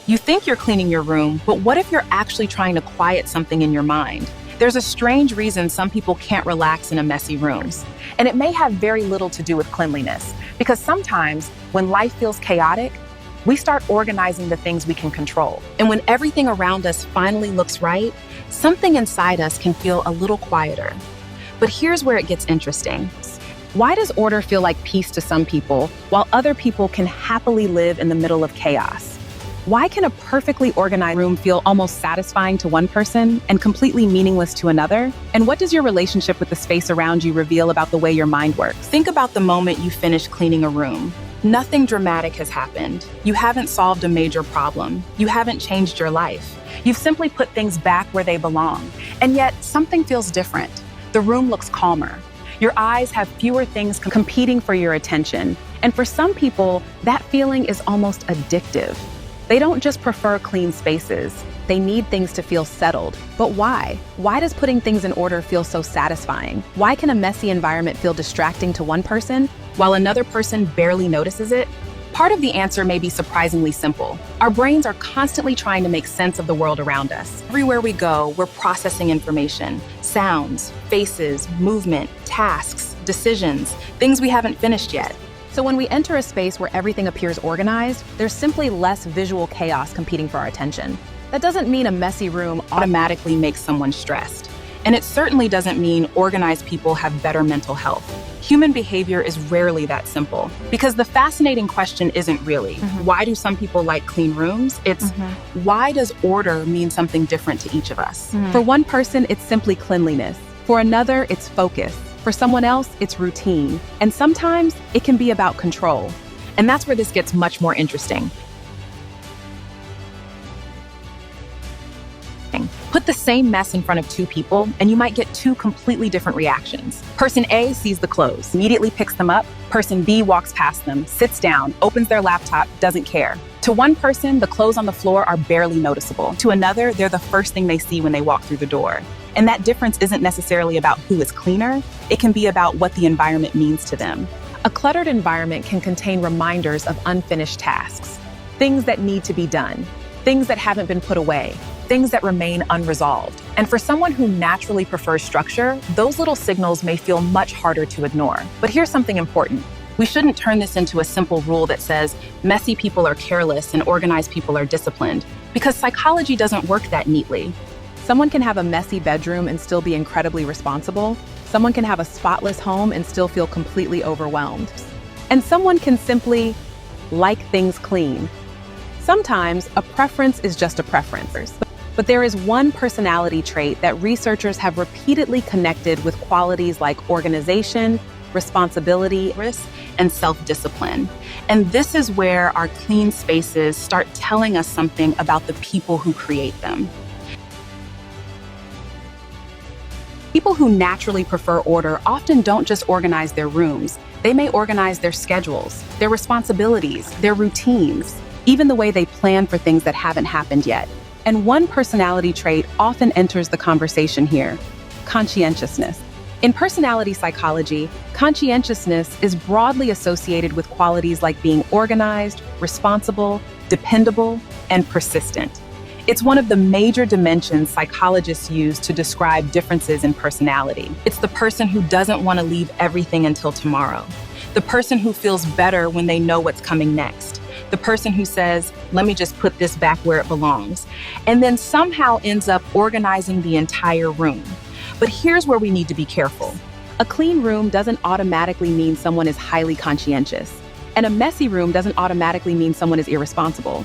You think you're cleaning your room, but what if you're actually trying to quiet something in your mind? There's a strange reason some people can't relax in a messy room. And it may have very little to do with cleanliness, because sometimes when life feels chaotic, we start organizing the things we can control. And when everything around us finally looks right, something inside us can feel a little quieter. But here's where it gets interesting. Why does order feel like peace to some people, while other people can happily live in the middle of chaos? Why can a perfectly organized room feel almost satisfying to one person and completely meaningless to another? And what does your relationship with the space around you reveal about the way your mind works? Think about the moment you finish cleaning a room. Nothing dramatic has happened. You haven't solved a major problem. You haven't changed your life. You've simply put things back where they belong. And yet, something feels different. The room looks calmer. Your eyes have fewer things competing for your attention. And for some people, that feeling is almost addictive. They don't just prefer clean spaces. They need things to feel settled. But why? Why does putting things in order feel so satisfying? Why can a messy environment feel distracting to one person while another person barely notices it? Part of the answer may be surprisingly simple. Our brains are constantly trying to make sense of the world around us. Everywhere we go, we're processing information, sounds, faces, movement, tasks, decisions, things we haven't finished yet. So when we enter a space where everything appears organized, there's simply less visual chaos competing for our attention. That doesn't mean a messy room automatically makes someone stressed. And it certainly doesn't mean organized people have better mental health. Human behavior is rarely that simple. Because the fascinating question isn't really, why do some people like clean rooms? It's, why does order mean something different to each of us? For one person, it's simply cleanliness. For another, it's focus. For someone else, it's routine. And sometimes it can be about control. And that's where this gets much more interesting. Put the same mess in front of two people, and you might get two completely different reactions. Person A sees the clothes, immediately picks them up. Person B walks past them, sits down, opens their laptop, doesn't care. To one person, the clothes on the floor are barely noticeable. To another, they're the first thing they see when they walk through the door. And that difference isn't necessarily about who is cleaner. It can be about what the environment means to them. A cluttered environment can contain reminders of unfinished tasks, things that need to be done, things that haven't been put away, things that remain unresolved. And for someone who naturally prefers structure, those little signals may feel much harder to ignore. But here's something important. We shouldn't turn this into a simple rule that says messy people are careless and organized people are disciplined, because psychology doesn't work that neatly. Someone can have a messy bedroom and still be incredibly responsible. Someone can have a spotless home and still feel completely overwhelmed. And someone can simply like things clean. Sometimes a preference is just a preference. But there is one personality trait that researchers have repeatedly connected with qualities like organization, responsibility, and self-discipline. And this is where our clean spaces start telling us something about the people who create them. People who naturally prefer order often don't just organize their rooms. They may organize their schedules, their responsibilities, their routines, even the way they plan for things that haven't happened yet. And one personality trait often enters the conversation here: conscientiousness. In personality psychology, conscientiousness is broadly associated with qualities like being organized, responsible, dependable, and persistent. It's one of the major dimensions psychologists use to describe differences in personality. It's the person who doesn't want to leave everything until tomorrow. The person who feels better when they know what's coming next. The person who says, let me just put this back where it belongs, and then somehow ends up organizing the entire room. But here's where we need to be careful. A clean room doesn't automatically mean someone is highly conscientious, and a messy room doesn't automatically mean someone is irresponsible.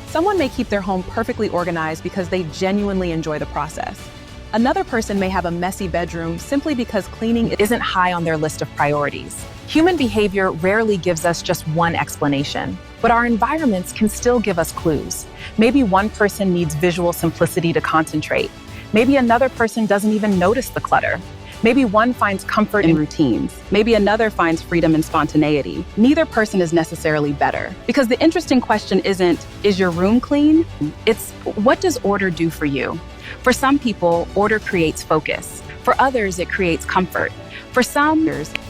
Someone may keep their home perfectly organized because they genuinely enjoy the process. Another person may have a messy bedroom simply because cleaning isn't high on their list of priorities. Human behavior rarely gives us just one explanation, but our environments can still give us clues. Maybe one person needs visual simplicity to concentrate. Maybe another person doesn't even notice the clutter. Maybe one finds comfort in routines. Maybe another finds freedom in spontaneity. Neither person is necessarily better. Because the interesting question isn't, is your room clean? It's, what does order do for you? For some people, order creates focus. For others, it creates comfort. For some,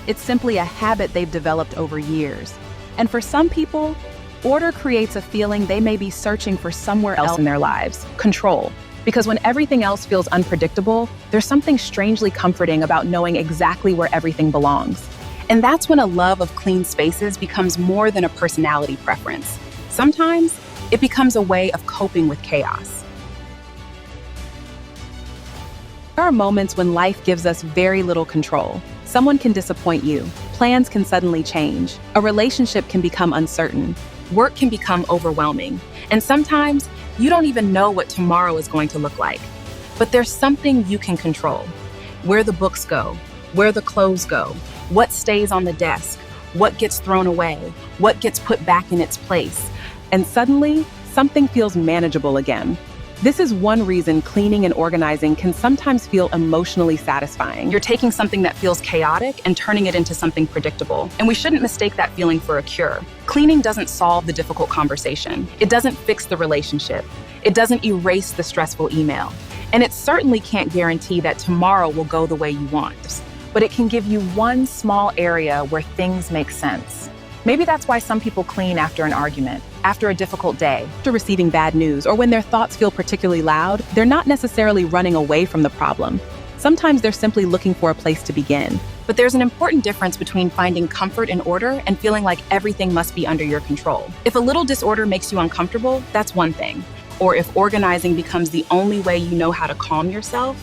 it's simply a habit they've developed over years. And for some people, Order creates a feeling they may be searching for somewhere else in their lives, control. Because when everything else feels unpredictable, there's something strangely comforting about knowing exactly where everything belongs. And that's when a love of clean spaces becomes more than a personality preference. Sometimes, it becomes a way of coping with chaos. There are moments when life gives us very little control. Someone can disappoint you, plans can suddenly change, a relationship can become uncertain, work can become overwhelming, and sometimes you don't even know what tomorrow is going to look like. But there's something you can control. Where the books go, where the clothes go, what stays on the desk, what gets thrown away, what gets put back in its place. And suddenly, something feels manageable again. This is one reason cleaning and organizing can sometimes feel emotionally satisfying. You're taking something that feels chaotic and turning it into something predictable. And we shouldn't mistake that feeling for a cure. Cleaning doesn't solve the difficult conversation. It doesn't fix the relationship. It doesn't erase the stressful email. And it certainly can't guarantee that tomorrow will go the way you want. But it can give you one small area where things make sense. Maybe that's why some people clean after an argument, after a difficult day, after receiving bad news, or when their thoughts feel particularly loud. They're not necessarily running away from the problem. Sometimes they're simply looking for a place to begin. But there's an important difference between finding comfort in order and feeling like everything must be under your control. If a little disorder makes you uncomfortable, that's one thing. Or if organizing becomes the only way you know how to calm yourself,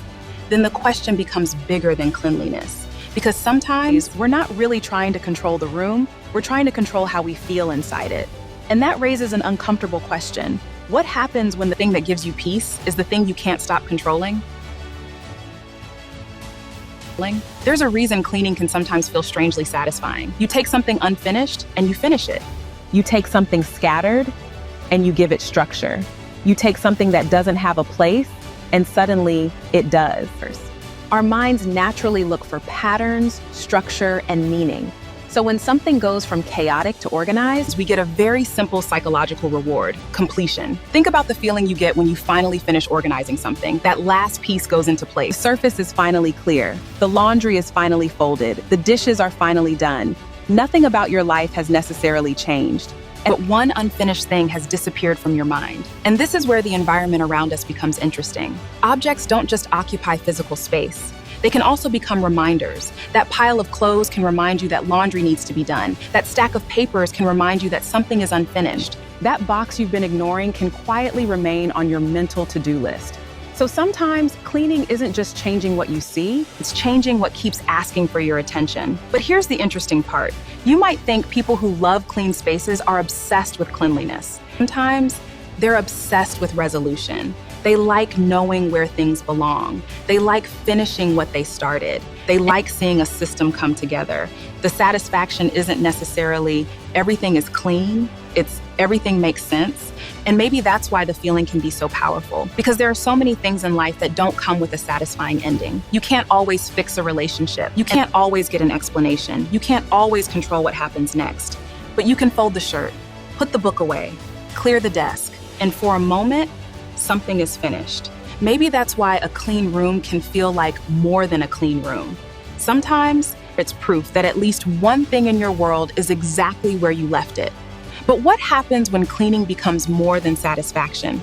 then the question becomes bigger than cleanliness. Because sometimes we're not really trying to control the room, we're trying to control how we feel inside it. And that raises an uncomfortable question. What happens when the thing that gives you peace is the thing you can't stop controlling? There's a reason cleaning can sometimes feel strangely satisfying. You take something unfinished and you finish it. You take something scattered and you give it structure. You take something that doesn't have a place and suddenly it does. Our minds naturally look for patterns, structure, and meaning. So when something goes from chaotic to organized, we get a very simple psychological reward: completion. Think about the feeling you get when you finally finish organizing something. That last piece goes into place. The surface is finally clear. The laundry is finally folded. The dishes are finally done. Nothing about your life has necessarily changed. But one unfinished thing has disappeared from your mind. And this is where the environment around us becomes interesting. Objects don't just occupy physical space. They can also become reminders. That pile of clothes can remind you that laundry needs to be done. That stack of papers can remind you that something is unfinished. That box you've been ignoring can quietly remain on your mental to-do list. So sometimes cleaning isn't just changing what you see, it's changing what keeps asking for your attention. But here's the interesting part. You might think people who love clean spaces are obsessed with cleanliness. Sometimes they're obsessed with resolution. They like knowing where things belong. They like finishing what they started. They like seeing a system come together. The satisfaction isn't necessarily everything is clean, it's everything makes sense. And maybe that's why the feeling can be so powerful, because there are so many things in life that don't come with a satisfying ending. You can't always fix a relationship. You can't always get an explanation. You can't always control what happens next. But you can fold the shirt, put the book away, clear the desk, and for a moment, something is finished. Maybe that's why a clean room can feel like more than a clean room. Sometimes it's proof that at least one thing in your world is exactly where you left it. But what happens when cleaning becomes more than satisfaction?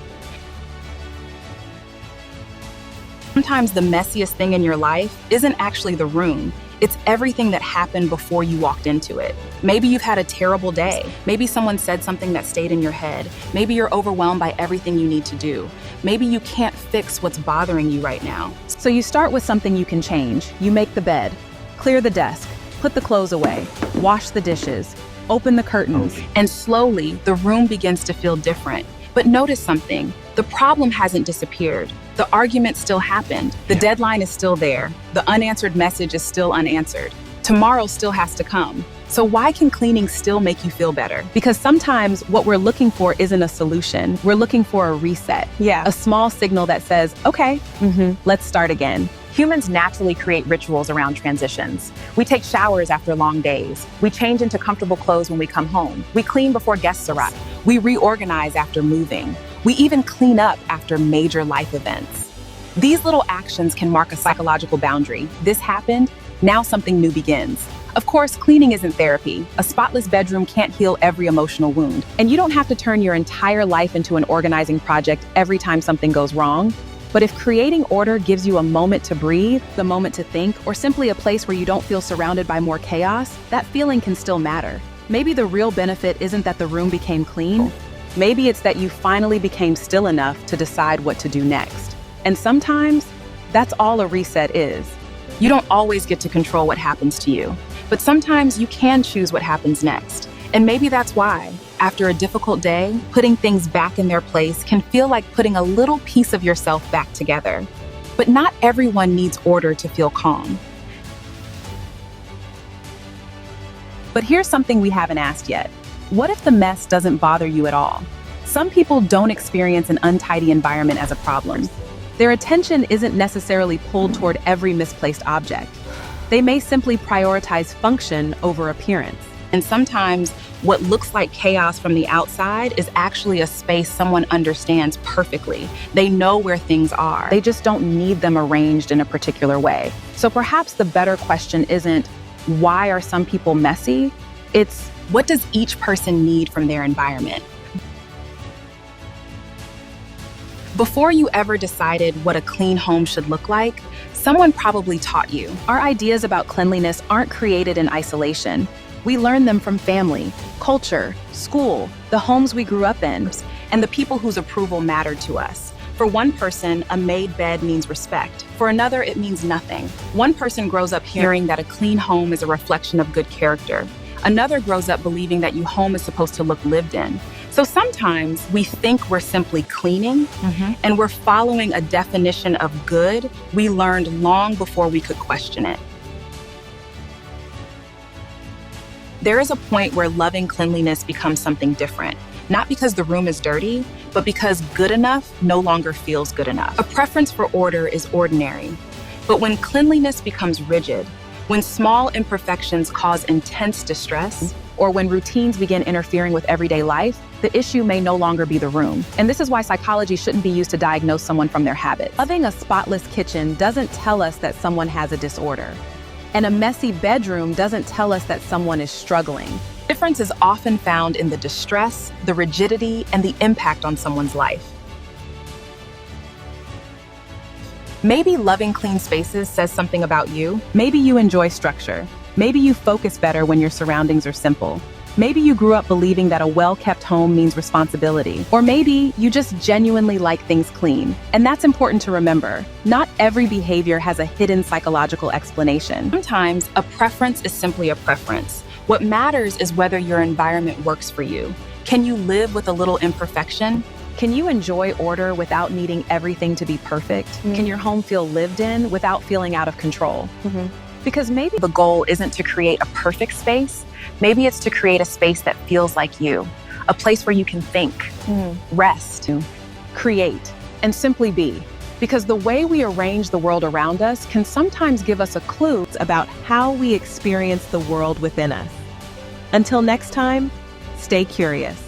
Sometimes the messiest thing in your life isn't actually the room. It's everything that happened before you walked into it. Maybe you've had a terrible day. Maybe someone said something that stayed in your head. Maybe you're overwhelmed by everything you need to do. Maybe you can't fix what's bothering you right now. So you start with something you can change. You make the bed, clear the desk, put the clothes away, wash the dishes, open the curtains, and slowly the room begins to feel different. But notice something. The problem hasn't disappeared. The argument still happened. The deadline is still there. The unanswered message is still unanswered. Tomorrow still has to come. So why can cleaning still make you feel better? Because sometimes what we're looking for isn't a solution. We're looking for a reset. A small signal that says, okay, let's start again. Humans naturally create rituals around transitions. We take showers after long days. We change into comfortable clothes when we come home. We clean before guests arrive. We reorganize after moving. We even clean up after major life events. These little actions can mark a psychological boundary. This happened, now something new begins. Of course, cleaning isn't therapy. A spotless bedroom can't heal every emotional wound. And you don't have to turn your entire life into an organizing project every time something goes wrong. But if creating order gives you a moment to breathe, the moment to think, or simply a place where you don't feel surrounded by more chaos, that feeling can still matter. Maybe the real benefit isn't that the room became clean. Maybe it's that you finally became still enough to decide what to do next. And sometimes, that's all a reset is. You don't always get to control what happens to you, but sometimes you can choose what happens next. And maybe that's why, after a difficult day, putting things back in their place can feel like putting a little piece of yourself back together. But not everyone needs order to feel calm. But here's something we haven't asked yet. What if the mess doesn't bother you at all? Some people don't experience an untidy environment as a problem. Their attention isn't necessarily pulled toward every misplaced object. They may simply prioritize function over appearance. And sometimes what looks like chaos from the outside is actually a space someone understands perfectly. They know where things are. They just don't need them arranged in a particular way. So perhaps the better question isn't, why are some people messy? It's, what does each person need from their environment? Before you ever decided what a clean home should look like, someone probably taught you. Our ideas about cleanliness aren't created in isolation. We learn them from family, culture, school, the homes we grew up in, and the people whose approval mattered to us. For one person, a made bed means respect. For another, it means nothing. One person grows up hearing that a clean home is a reflection of good character. Another grows up believing that your home is supposed to look lived in. So sometimes we think we're simply cleaning, and we're following a definition of good we learned long before we could question it. There is a point where loving cleanliness becomes something different, not because the room is dirty, but because good enough no longer feels good enough. A preference for order is ordinary, but when cleanliness becomes rigid, when small imperfections cause intense distress, or when routines begin interfering with everyday life, the issue may no longer be the room. And this is why psychology shouldn't be used to diagnose someone from their habits. Loving a spotless kitchen doesn't tell us that someone has a disorder. And a messy bedroom doesn't tell us that someone is struggling. The difference is often found in the distress, the rigidity, and the impact on someone's life. Maybe loving clean spaces says something about you. Maybe you enjoy structure. Maybe you focus better when your surroundings are simple. Maybe you grew up believing that a well-kept home means responsibility. Or maybe you just genuinely like things clean. And that's important to remember. Not every behavior has a hidden psychological explanation. Sometimes a preference is simply a preference. What matters is whether your environment works for you. Can you live with a little imperfection? Can you enjoy order without needing everything to be perfect? Can your home feel lived in without feeling out of control? Because maybe the goal isn't to create a perfect space. Maybe it's to create a space that feels like you, a place where you can think, rest, create, and simply be. Because the way we arrange the world around us can sometimes give us a clue about how we experience the world within us. Until next time, stay curious.